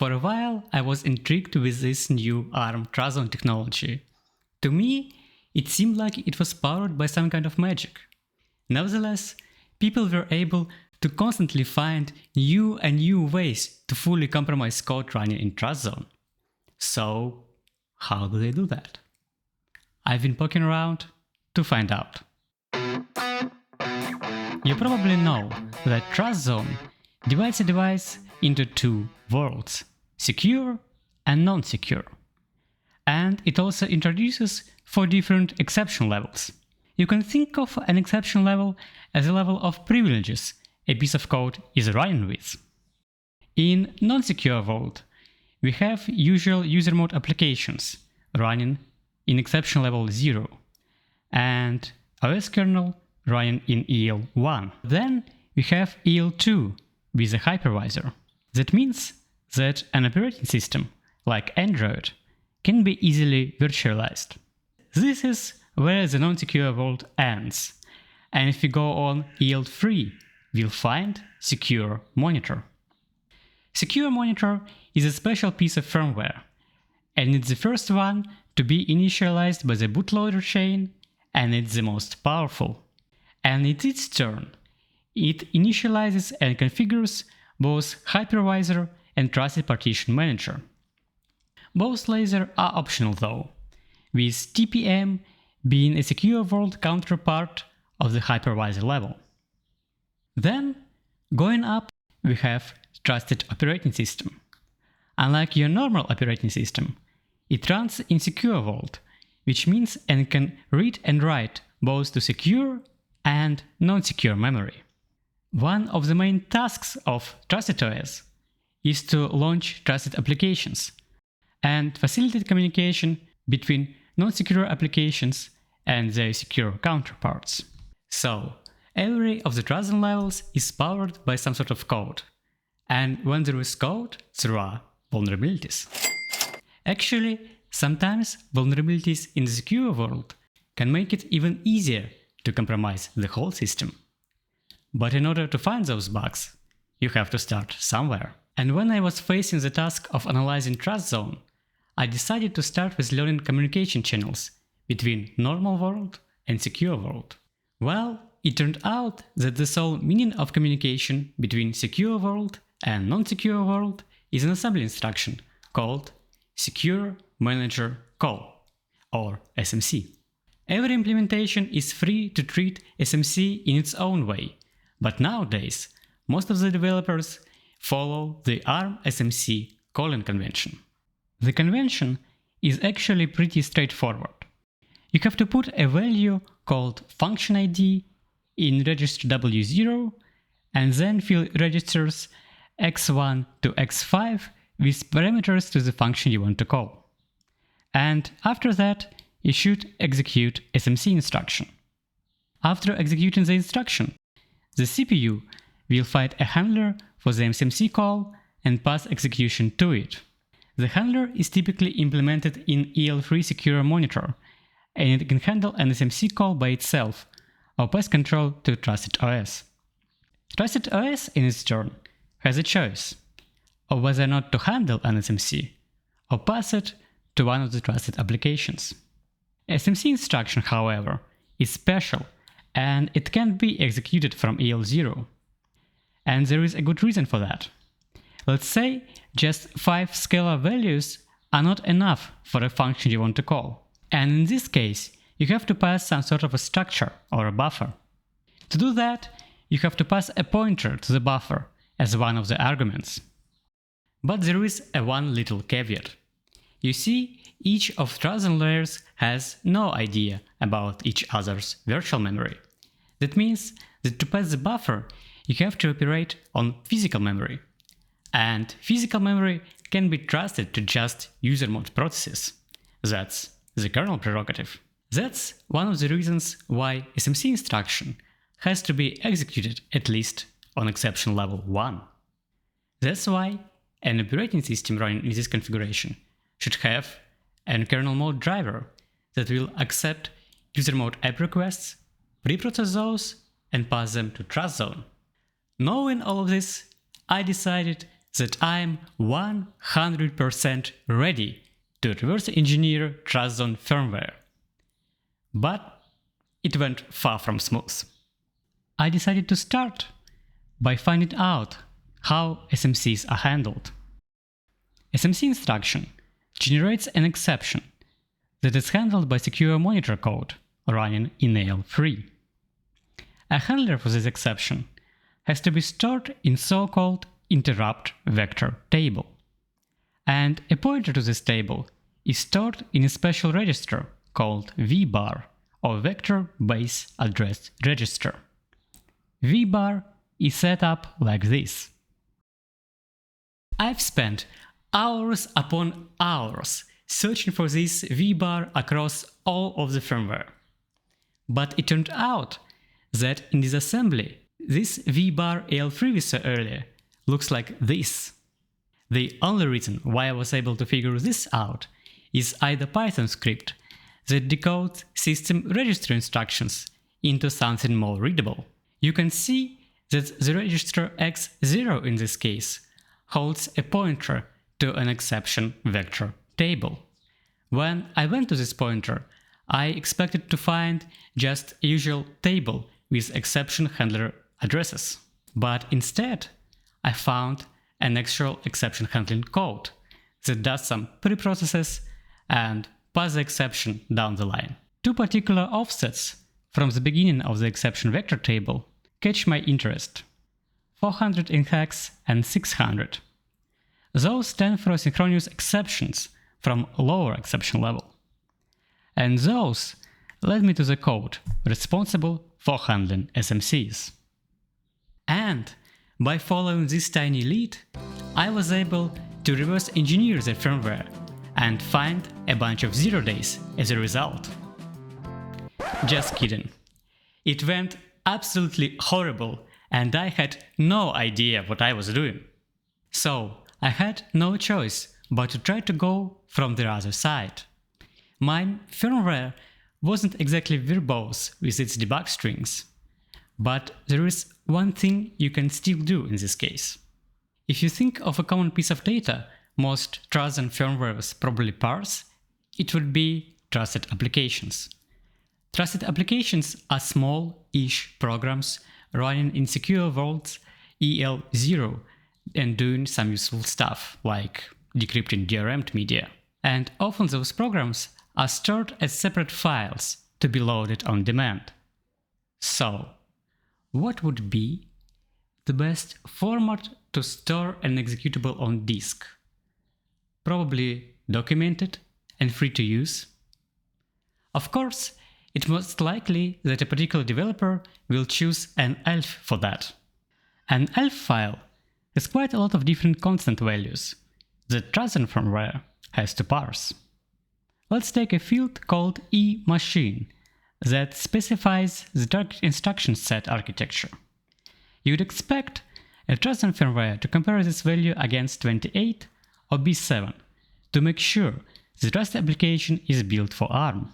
For a while, I was intrigued with this new ARM TrustZone technology. To me, it seemed like it was powered by some kind of magic. Nevertheless, people were able to constantly find new and new ways to fully compromise code running in TrustZone. So, how do they do that? I've been poking around to find out. You probably know that TrustZone divides a device into two worlds, secure and non-secure. And it also introduces 4 different exception levels. You can think of an exception level as a level of privileges a piece of code is running with. In non-secure world, we have usual user mode applications running in exception level 0 and OS kernel running in EL1. Then we have EL2 with a hypervisor. That means that an operating system, like Android, can be easily virtualized. This is where the non-secure world ends, and if we go on EL3, we'll find Secure Monitor. Secure Monitor is a special piece of firmware, and it's the first one to be initialized by the bootloader chain, and it's the most powerful. And in its turn, it initializes and configures both hypervisor and trusted partition manager. Both layers are optional though, with TPM being a secure world counterpart of the hypervisor level. Then, going up, we have trusted operating system. Unlike your normal operating system, it runs in secure world, which means it can read and write both to secure and non-secure memory. One of the main tasks of Trusted OS is to launch trusted applications and facilitate communication between non-secure applications and their secure counterparts. So, every of the TrustZone levels is powered by some sort of code, and when there is code, there are vulnerabilities. Actually, sometimes vulnerabilities in the secure world can make it even easier to compromise the whole system. But in order to find those bugs, you have to start somewhere. And when I was facing the task of analyzing TrustZone, I decided to start with learning communication channels between normal world and secure world. Well, it turned out that the sole meaning of communication between secure world and non-secure world is an assembly instruction called Secure Manager Call, or SMC. Every implementation is free to treat SMC in its own way, but nowadays, most of the developers follow the ARM SMC calling convention. The convention is actually pretty straightforward. You have to put a value called function ID in register W0 and then fill registers x1 to x5 with parameters to the function you want to call. And after that, you should execute SMC instruction. After executing the instruction, the CPU will find a handler for the SMC call and pass execution to it. The handler is typically implemented in EL3 Secure Monitor, and it can handle an SMC call by itself or pass control to Trusted OS. Trusted OS, in its turn, has a choice of whether or not to handle an SMC or pass it to one of the trusted applications. SMC instruction, however, is special and it can't be executed from EL0. And there is a good reason for that. Let's say just 5 scalar values are not enough for a function you want to call. And in this case, you have to pass some sort of a structure or a buffer. To do that, you have to pass a pointer to the buffer as one of the arguments. But there is a one little caveat. You see, each of TrustZone layers has no idea about each other's virtual memory. That means that to pass the buffer, you have to operate on physical memory. And physical memory can be trusted to just user mode processes. That's the kernel prerogative. That's one of the reasons why SMC instruction has to be executed at least on exception level 1. That's why an operating system running in this configuration should have a kernel mode driver that will accept user mode app requests, preprocess those, and pass them to TrustZone. Knowing all of this, I decided that I'm 100% ready to reverse engineer TrustZone firmware. But it went far from smooth. I decided to start by finding out how SMCs are handled. SMC instruction generates an exception that is handled by secure monitor code running in AL3. A handler for this exception has to be stored in so-called interrupt vector table. And a pointer to this table is stored in a special register called VBAR, or Vector Base Address Register. VBAR is set up like this. I've spent hours upon hours searching for this VBAR across all of the firmware. But it turned out that in disassembly, this VBAR AL3 we saw earlier looks like this. The only reason why I was able to figure this out is either Python script that decodes system register instructions into something more readable. You can see that the register x0 in this case holds a pointer to an exception vector table. When I went to this pointer, I expected to find just a usual table with exception handler addresses. But instead, I found an actual exception handling code that does some pre-processes and pass the exception down the line. Two particular offsets from the beginning of the exception vector table catch my interest: 400 in hex and 600. Those stand for synchronous exceptions from lower exception level. And those led me to the code responsible for handling SMCs. And by following this tiny lead, I was able to reverse engineer the firmware and find a bunch of 0 days as a result. Just kidding. It went absolutely horrible and I had no idea what I was doing. So I had no choice but to try to go from the other side. My firmware wasn't exactly verbose with its debug strings, but there is one thing you can still do in this case. If you think of a common piece of data most TrustZone firmwares probably parse, it would be trusted applications. Trusted applications are small-ish programs running in secure worlds EL0 and doing some useful stuff like decrypting DRM'd media. And often those programs are stored as separate files to be loaded on demand. So, what would be the best format to store an executable on disk? Probably documented and free to use. Of course, it's most likely that a particular developer will choose an ELF for that. An ELF file has quite a lot of different constant values that TrustZone firmware has to parse. Let's take a field called eMachine that specifies the target instruction set architecture. You'd expect a TrustZone firmware to compare this value against 28 or B7 to make sure the trusted application is built for ARM.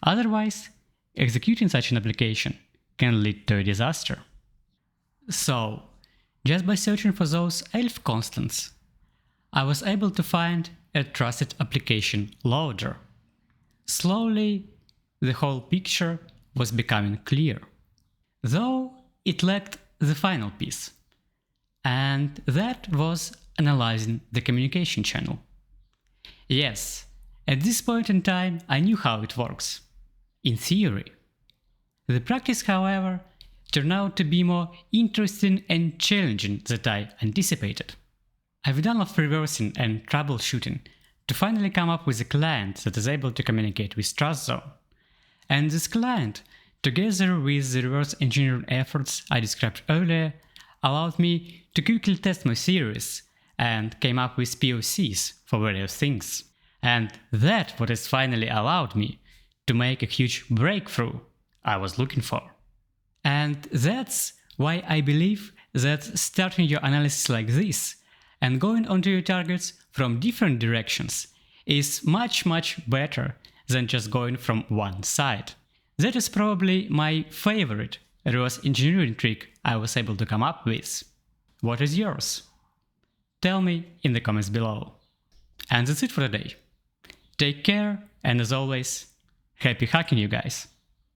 Otherwise, executing such an application can lead to a disaster. So, just by searching for those ELF constants, I was able to find a trusted application loader. Slowly, the whole picture was becoming clear, though it lacked the final piece, and that was analyzing the communication channel. Yes, at this point in time I knew how it works, in theory. The practice, however, turned out to be more interesting and challenging than I anticipated. I've done a lot of reversing and troubleshooting to finally come up with a client that is able to communicate with TrustZone. And this client, together with the reverse engineering efforts I described earlier, allowed me to quickly test my theories and came up with POCs for various things. And that's what has finally allowed me to make a huge breakthrough I was looking for. And that's why I believe that starting your analysis like this and going onto your targets from different directions is much better than just going from one side. That is probably my favorite reverse engineering trick I was able to come up with. What is yours? tell me in the comments below. And that's it for today. Take care, and as always, happy hacking, you guys!